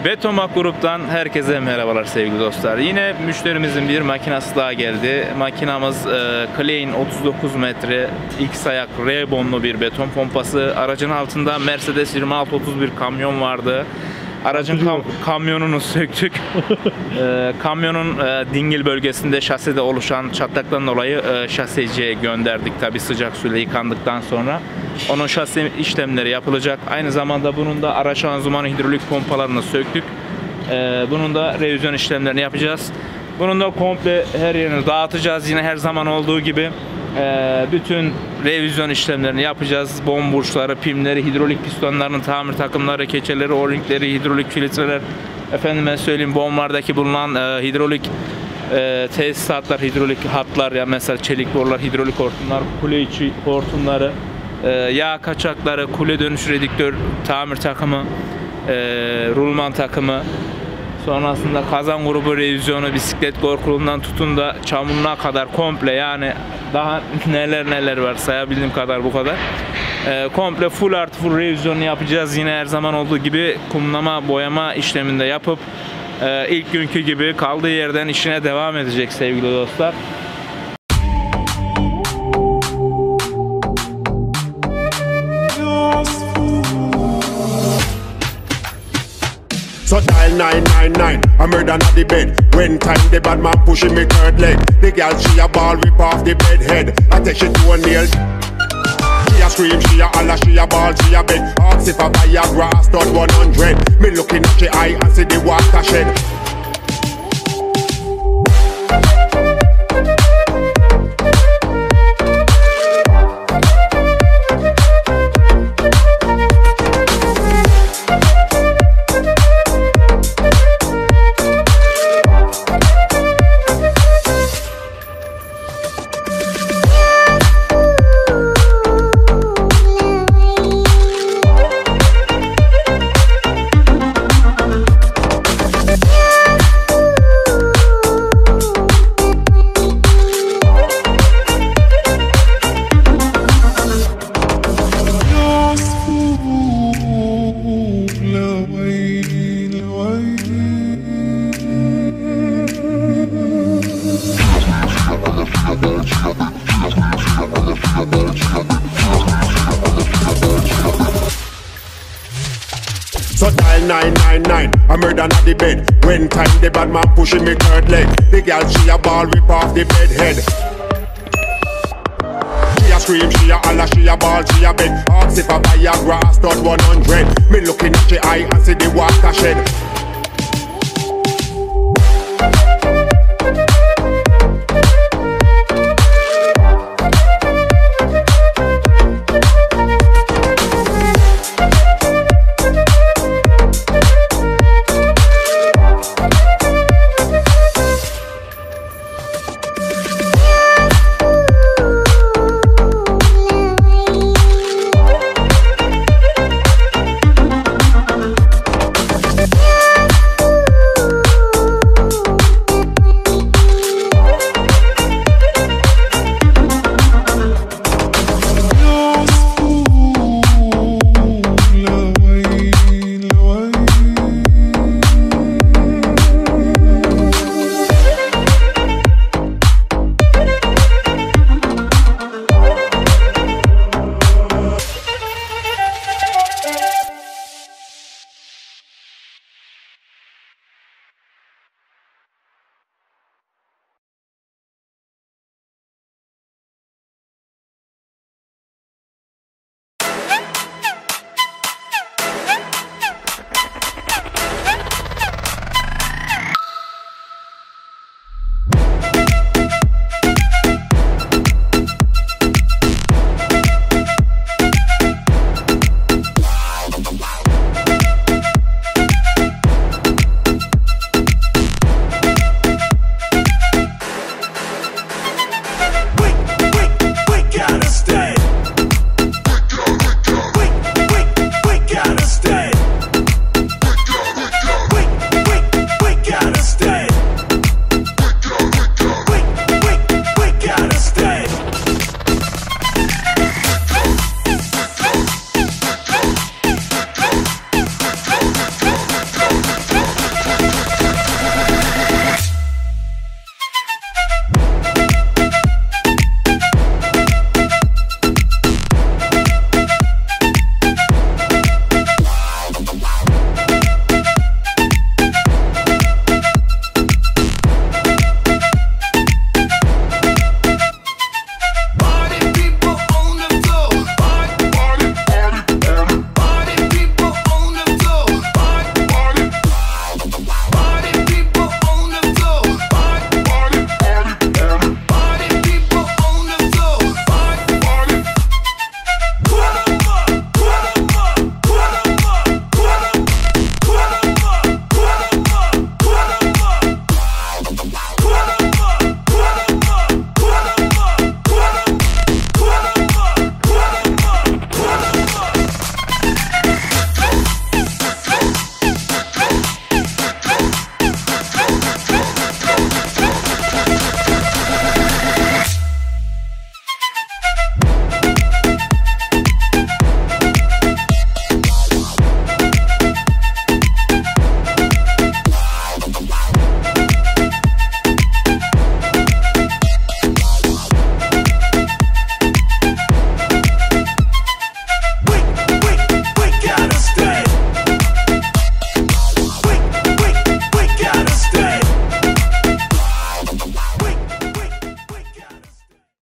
BETOMAK gruptan herkese merhabalar sevgili dostlar. Yine müşterimizin bir makinası daha geldi. Makinamız Klein 39M X ayak R-bonlu bir beton pompası. Aracın altında Mercedes 2631 kamyon vardı. Aracın kamyonunu söktük. Kamyonun dingil bölgesinde şasede oluşan çatlaktan dolayı şaseciye gönderdik. Tabi sıcak suyla yıkandıktan sonra. Onun şase işlemleri yapılacak. Aynı zamanda bunun da araç şanzımanı hidrolik pompalarını söktük. Bunun da revizyon işlemlerini yapacağız. Bunun da komple her yerini dağıtacağız. Yine her zaman olduğu gibi bütün revizyon işlemlerini yapacağız. Bom burçları, pimleri, hidrolik pistonlarının tamir takımları, keçeleri, o-ringleri, hidrolik filtreler, efendime söyleyeyim bomlardaki bulunan hidrolik tesisatlar, hidrolik hatlar, ya mesela çelik borular, hidrolik hortumlar, kule içi hortumları, yağ kaçakları, kule dönüşü redüktör tamir takımı, rulman takımı. Sonrasında kazan grubu revizyonu, bisiklet korkulundan tutun da çamuruna kadar komple, yani daha neler var sayabildiğim kadar bu kadar. Komple full artı full revizyonu yapacağız. Yine her zaman olduğu gibi kumlama boyama işleminde yapıp ilk günkü gibi kaldığı yerden işine devam edecek sevgili dostlar. So dial 999, I'm murder on the bed. When time the bad man pushing me third leg. The girl she a ball rip off the bed head. I take she to a nail. She a scream, she a holler, she a ball, she a beg. Ask if I buy a grass done 100. Me looking at she eye and see the watershed. So dial 999, I'm murder on the bed. When time the bad man pushing me third leg. The girl she a ball rip off the bed head. She a scream, she a holler, she a ball, she a beg. Ask if I buy a grass done 100. Me looking at she eye and see the watershed.